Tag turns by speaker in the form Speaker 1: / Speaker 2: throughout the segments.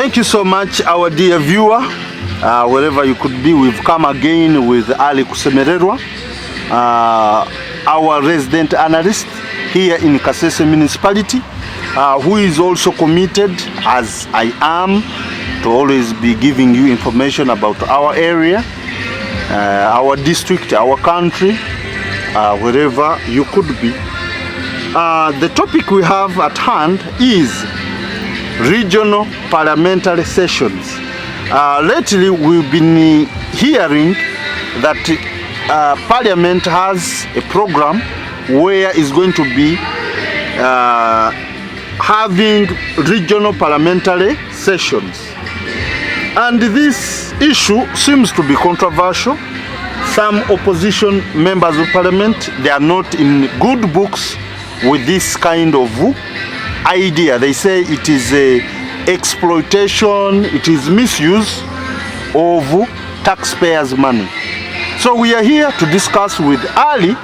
Speaker 1: Thank you so much, our dear viewer, wherever you could be. We've come again with Ali Kusemererwa, our resident analyst here in Kasese municipality, who is also committed, as I am, to always be giving you information about our area, our district, our country, wherever you could be. The topic we have at hand is regional parliamentary sessions. Lately we've been hearing that Parliament has a program where it's going to be having regional parliamentary sessions. And this issue seems to be controversial. Some opposition members of parliament, they are not in good books with this kind of idea. They say it is a exploitation, it is misuse of taxpayers' money. So we are here to discuss with Ali.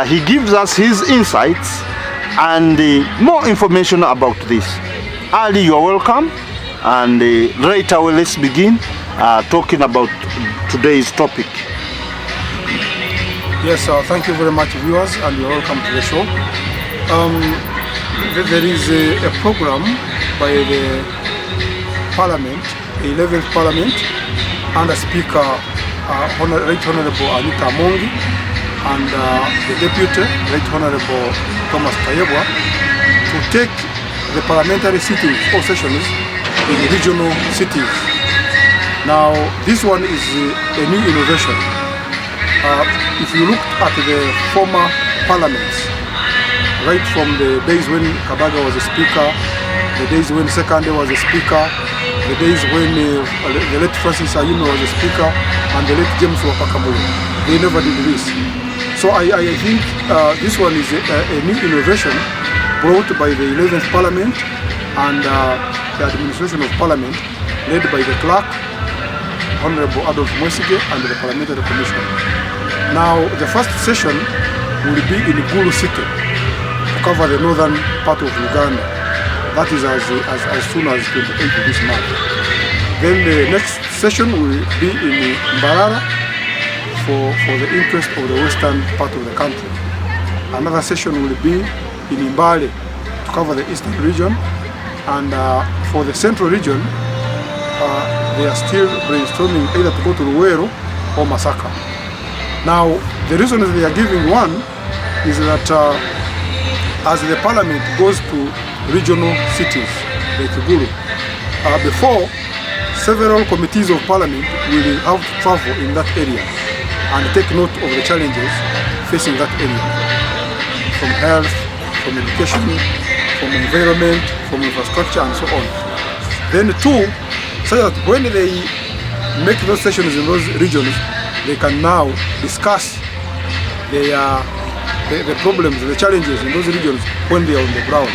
Speaker 1: He gives us his insights and more information about this. Ali, you are welcome, and right away let's begin talking about today's topic.
Speaker 2: Yes, thank you very much, viewers, and you're welcome to the show. There is a program by the Parliament, the 11th Parliament, under Speaker Right Honorable Anita Mongi and the Deputy Right Honorable Thomas Kayebwa, to take the parliamentary sittings or sessions in regional cities. Now, this one is a new innovation. If you look at the former parliaments, right from the days when Kabaga was a speaker, the days when Sekande was a speaker, the days when the late Francis Ayuno was a speaker, and the late James Wapakamoyo, they never did this. So I think this one is a new innovation brought by the 11th Parliament and the administration of Parliament, led by the clerk, Honorable Adolf Mwesige, and the Parliamentary Commission. Now, the first session will be in Gulu City, cover the northern part of Uganda. That is as soon as 28th of this month. Then the next session will be in Mbarara for the interest of the western part of the country. Another session will be in Mbale to cover the eastern region, and for the central region they are still brainstorming either to go to Luwero or Masaka. Now, the reason that they are giving one is that as the parliament goes to regional cities like Gulu, before, several committees of parliament will have to travel in that area and take note of the challenges facing that area, from health, from education, from environment, from infrastructure, and so on. Then two, so that when they make those sessions in those regions, they can now discuss the problems, the challenges in those regions when they are on the ground.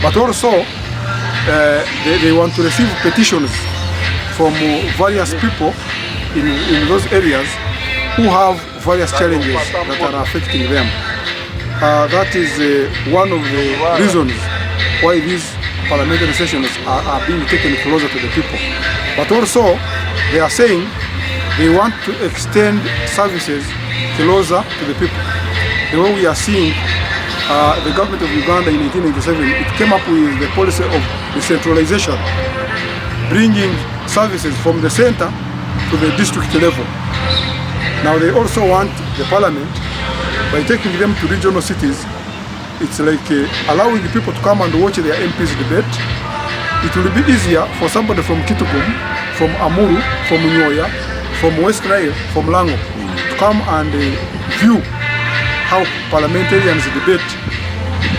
Speaker 2: But also, they want to receive petitions from various people in those areas who have various challenges that are affecting them. That is one of the reasons why these parliamentary sessions are being taken closer to the people. But also, they are saying they want to extend services closer to the people. The way we are seeing the government of Uganda in 1897, it came up with the policy of decentralization, bringing services from the center to the district level. Now they also want the parliament, by taking them to regional cities, it's like allowing the people to come and watch their MPs debate. It will be easier for somebody from Kitugum, from Amuru, from Nyoya, from West Nile, from Lango, to come and view how parliamentarians debate,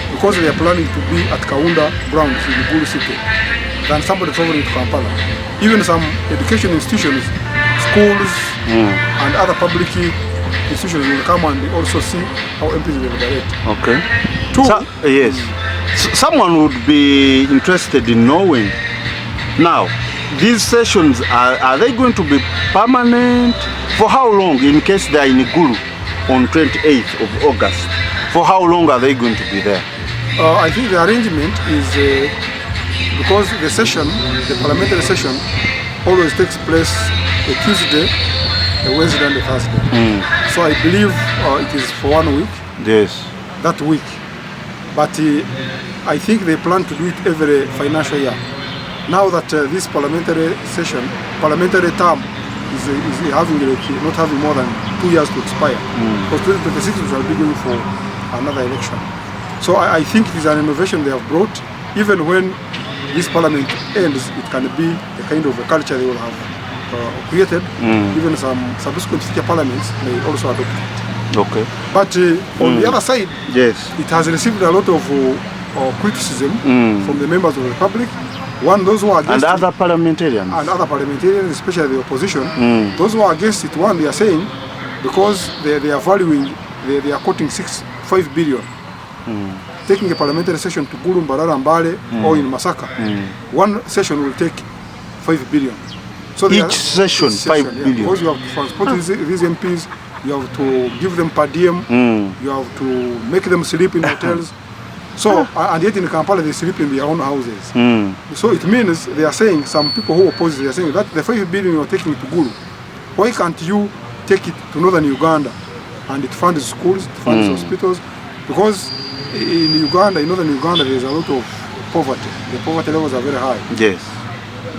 Speaker 2: because they are planning to be at Kaunda grounds in Gulu City, than somebody traveling to Kampala. Even some education institutions, schools, and other public institutions will come and also see how MPs will debate. Okay. Two,
Speaker 1: yes. Someone would be interested in knowing now, these sessions, are they going to be permanent? For how long, in case they are in Gulu on 28th of August? For how long are they going to be there?
Speaker 2: I think the arrangement is because the parliamentary session always takes place a Tuesday, a Wednesday and a Thursday. So I believe it is for 1 week.
Speaker 1: Yes.
Speaker 2: That week. But I think they plan to do it every financial year. Now that this parliamentary term is having not having more than 2 years to expire. Because 2026 we shall be going for another election. So I think it is an innovation they have brought. Even when this parliament ends, it can be a kind of a culture they will have created. Even some subsequent future parliaments may also adopt it.
Speaker 1: Okay.
Speaker 2: But on the other side,
Speaker 1: yes,
Speaker 2: it has received a lot of criticism from the members of the public. One, those who are against
Speaker 1: and other parliamentarians.
Speaker 2: And other parliamentarians, especially the opposition. Those who are against it, one, they are saying, because they are valuing, they are quoting 5 billion. Taking a parliamentary session to Gulu, Mbarara, Mbale, or in Masaka, one session will take 5 billion. So
Speaker 1: each session, 5 billion.
Speaker 2: Because you have to transport these MPs, you have to give them per diem, you have to make them sleep in hotels. So, and yet in Kampala they sleep in their own houses. So it means they are saying, some people who oppose it, they are saying that the 5 billion you are taking to Gulu, why can't you take it to northern Uganda and it funds schools, it funds hospitals? Because in Uganda, in northern Uganda, there is a lot of poverty. The poverty levels are very high.
Speaker 1: Yes.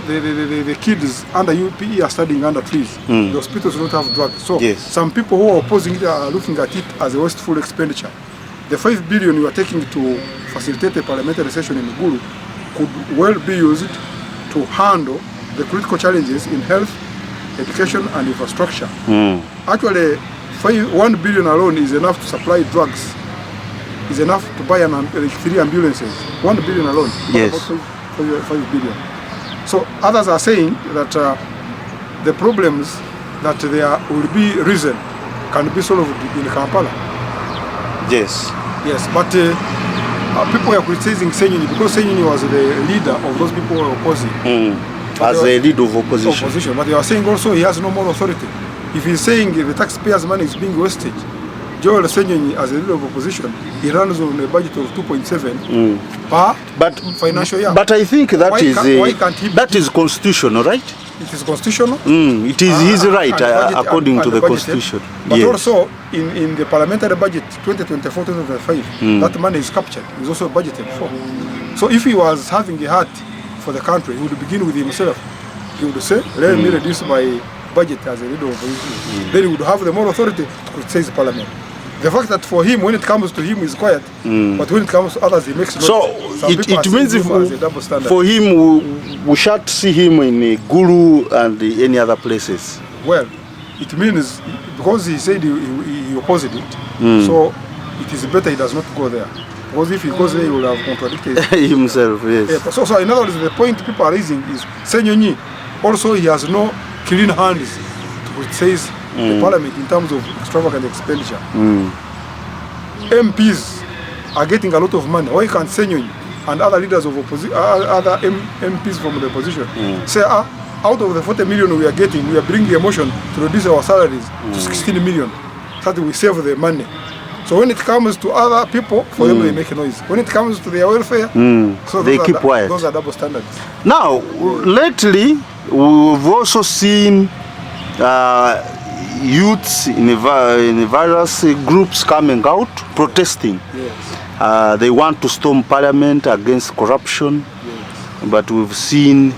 Speaker 2: The kids under UPE are studying under trees. The hospitals don't have drugs. So
Speaker 1: yes,
Speaker 2: some people who are opposing it are looking at it as a wasteful expenditure. The 5 billion you are taking to facilitate a parliamentary session in Gulu could well be used to handle the critical challenges in health, education and infrastructure. Actually, 1 billion alone is enough to supply drugs, is enough to buy 3 ambulances. 1 billion alone.
Speaker 1: Yes.
Speaker 2: About 5 billion. So others are saying that the problems that there will be risen can be solved in Kampala.
Speaker 1: Yes.
Speaker 2: Yes, but people are criticizing SSENYONYI because SSENYONYI was the leader of those people who were opposing.
Speaker 1: As a leader of opposition.
Speaker 2: But they are saying also he has no more authority. If he's saying the taxpayers' money is being wasted, Joel SSENYONYI, as a leader of opposition, he runs on a budget of 2.7 per financial year.
Speaker 1: But I think that is constitutional, right?
Speaker 2: It is constitutional.
Speaker 1: It is his right according to the constitution.
Speaker 2: But also in the parliamentary budget 2024-2025, that money is captured. It's also budgeted for. So if he was having a heart for the country, he would begin with himself. He would say, let me reduce my budget as a leader of opposition. Then he would have the more authority to criticize the parliament. The fact that for him, when it comes to him, he's quiet, but when it comes to others, he makes noise.
Speaker 1: So it means for him, we shan't see him in Gulu and any other places.
Speaker 2: Well, it means because he said he opposed it, so it is better he does not go there. Because if he goes there, he will have contradicted
Speaker 1: himself. Yes.
Speaker 2: So in other words, the point people are raising is SSENYONYI also he has no clean hands to criticize the parliament in terms of extravagant expenditure. MPs are getting a lot of money. Why can't SSENYONYI and other leaders of opposition, other MPs from the opposition say, out of the 40 million we are getting, we are bringing a motion to reduce our salaries to 16 million, so that we save the money. So when it comes to other people, for them they make a noise. When it comes to their welfare, so
Speaker 1: they keep quiet.
Speaker 2: Those are double standards.
Speaker 1: Now, lately, we've also seen youths in various groups coming out protesting.
Speaker 2: Yes.
Speaker 1: They want to storm parliament against corruption, but we've seen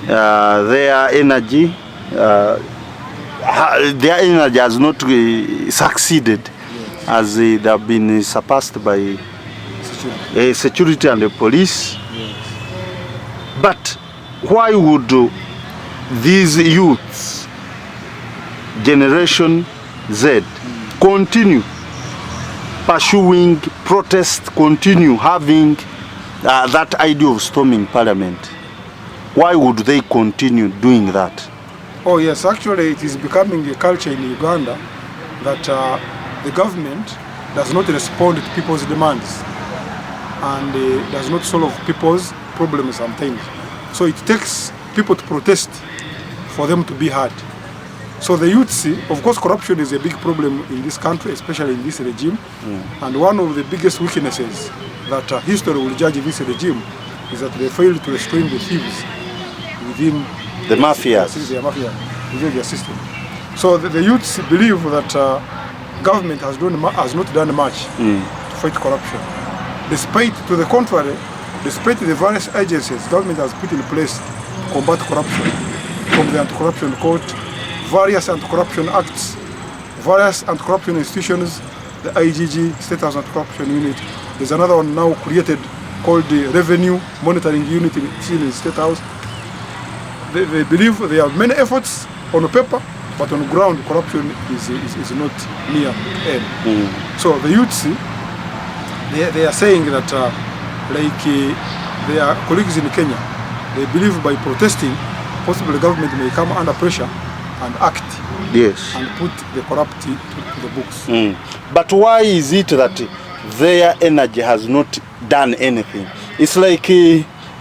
Speaker 1: their energy has not succeeded, as they have been surpassed by security and the police. But why would these youths, Generation Z, continue pursuing protest, continue having that idea of storming parliament? Why would they continue doing that?
Speaker 2: Oh yes, actually it is becoming a culture in Uganda that the government does not respond to people's demands and does not solve people's problems sometimes. So it takes people to protest for them to be heard. So the youths, of course corruption is a big problem in this country, especially in this regime. And one of the biggest weaknesses that history will judge this regime is that they failed to restrain the thieves within
Speaker 1: The mafias.
Speaker 2: within their system. So the youths believe that government has not done much to fight corruption. Despite, to the contrary, despite the various agencies government has put in place to combat corruption, from the anti-corruption court, various anti-corruption acts, various anti-corruption institutions, the IGG, State House Anti-Corruption Unit. There's another one now created called the Revenue Monitoring Unit in the State House. They believe there are many efforts on paper, but on the ground corruption is not near end. So the youths, they are saying that their colleagues in Kenya, they believe by protesting, possibly government may come under pressure and act.
Speaker 1: Yes.
Speaker 2: And put the corrupt to the books.
Speaker 1: But why is it that their energy has not done anything? It's like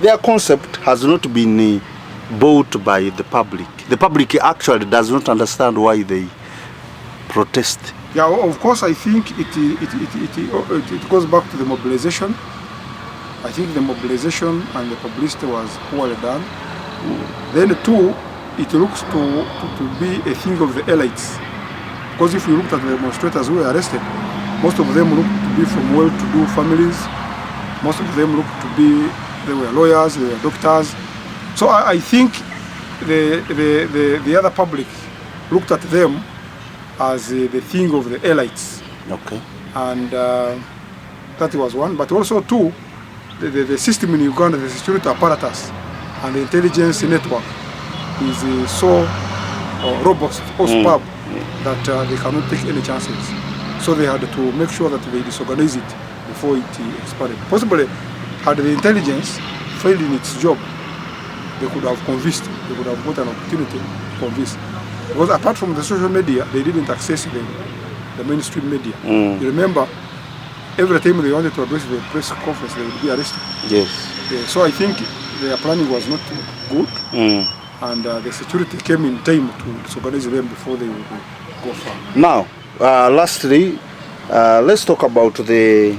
Speaker 1: their concept has not been bought by the public. The public actually does not understand why they protest.
Speaker 2: Yeah, of course, I think it goes back to the mobilization. I think the mobilization and the publicity was poorly done. Then two, it looks to be a thing of the elites. Because if you looked at the demonstrators who were arrested, most of them looked to be from well-to-do families. Most of them looked to be, they were lawyers, they were doctors. So I think the other public looked at them as the thing of the elites.
Speaker 1: Okay.
Speaker 2: And that was one. But also two, the system in Uganda, the security apparatus and the intelligence network is so robust or superb that they cannot take any chances. So they had to make sure that they disorganize it before it expired. Possibly, had the intelligence failed in its job, they could have convinced, they could have got an opportunity to convince. Because apart from the social media, they didn't access the mainstream media. You remember, every time they wanted to address the press conference, they would be arrested.
Speaker 1: Yes.
Speaker 2: So I think their planning was not good. And the security came in time to disorganize them before they would go far.
Speaker 1: Now, lastly, let's talk about the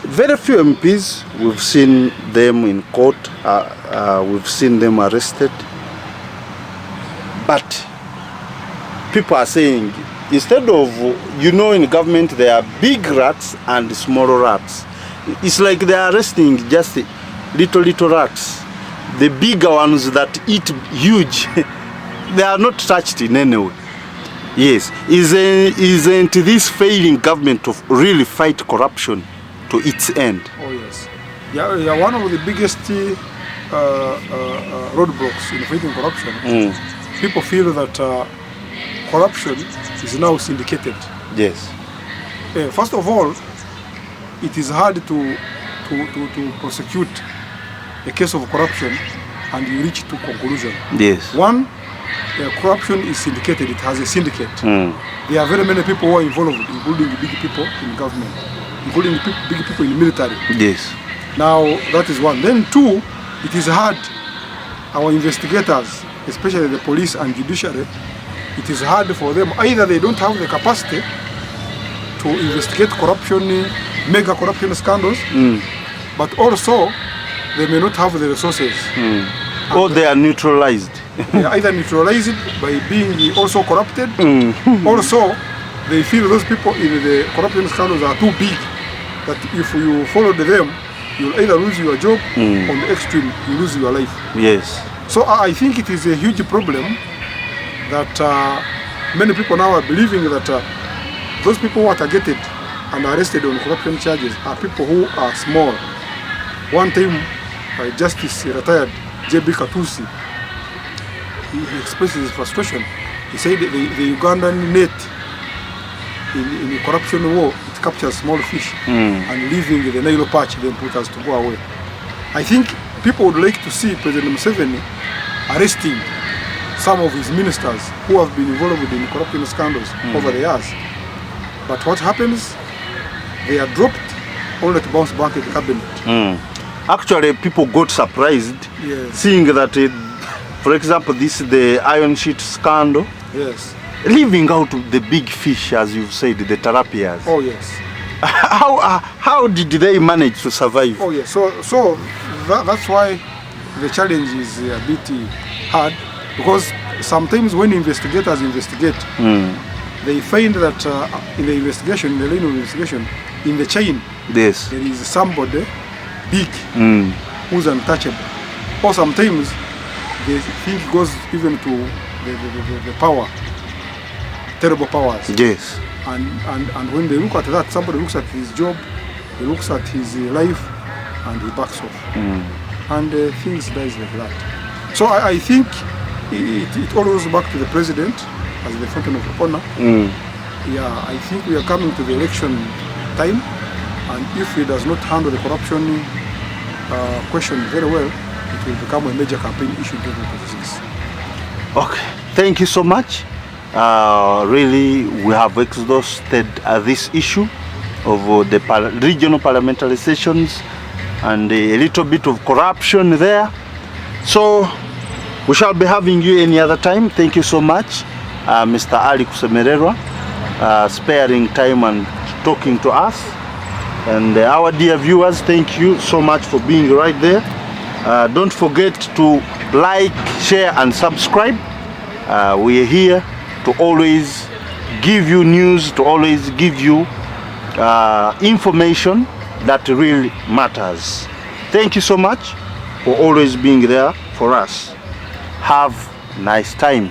Speaker 1: very few MPs. We've seen them in court, we've seen them arrested. But people are saying, instead of, in government there are big rats and small rats. It's like they are arresting just little rats. The bigger ones that eat huge, they are not touched in any way. Yes, isn't this failing government to really fight corruption to its end?
Speaker 2: Oh yes. Yeah, one of the biggest roadblocks in fighting corruption. People feel that corruption is now syndicated.
Speaker 1: Yes.
Speaker 2: First of all, it is hard to prosecute a case of corruption and you reach to conclusion.
Speaker 1: Yes.
Speaker 2: One, corruption is syndicated, it has a syndicate. There are very many people who are involved, including the big people in government, including the big people in the military.
Speaker 1: Yes.
Speaker 2: Now, that is one. Then two, it is hard. Our investigators, especially the police and judiciary, it is hard for them. Either they don't have the capacity to investigate corruption, mega corruption scandals, but also they may not have the resources.
Speaker 1: Or they are neutralized.
Speaker 2: They are either neutralized by being also corrupted, also they feel those people in the corruption scandals are too big, that if you followed them, you'll either lose your job, on the extreme, you lose your life.
Speaker 1: Yes.
Speaker 2: So I think it is a huge problem that many people now are believing that those people who are targeted and arrested on corruption charges are people who are small. One time, Justice retired J.B. Katusi, he expressed his frustration. He said the Ugandan net in the corruption war, it captures small fish and leaving the Nile patch, then put us to go away. I think people would like to see President Museveni arresting some of his ministers who have been involved in corruption scandals over the years. But what happens? They are dropped only to bounce back in the cabinet.
Speaker 1: Actually, people got surprised seeing that, for example, this is the iron sheet scandal.
Speaker 2: Yes.
Speaker 1: Leaving out the big fish, as you've said, the tilapias.
Speaker 2: Oh yes.
Speaker 1: how did they manage to survive?
Speaker 2: Oh yeah, so that's why the challenge is a bit hard, because sometimes when investigators investigate, they find that in the investigation, in the line of investigation, in the chain,
Speaker 1: Yes.
Speaker 2: there is somebody big who's untouchable. Or sometimes they think it goes even to the power, terrible powers.
Speaker 1: Yes.
Speaker 2: And when they look at that, somebody looks at his job, he looks at his life, and he backs off. And things dies like that. So I think it all goes back to the president as the fountain of honor. Yeah, I think we are coming to the election time, and if he does not handle the corruption question very well, it will become a major campaign issue in 2026.
Speaker 1: Okay, thank you so much. Really, we have exhausted this issue of the regional parliamentary sessions and a little bit of corruption there. So we shall be having you any other time. Thank you so much, Mr. Ali Kusemererwa, sparing time and talking to us. And our dear viewers, thank you so much for being right there. Don't forget to like, share and subscribe. We are here to always give you news, to always give you information that really matters. Thank you so much for always being there for us. Have a nice time.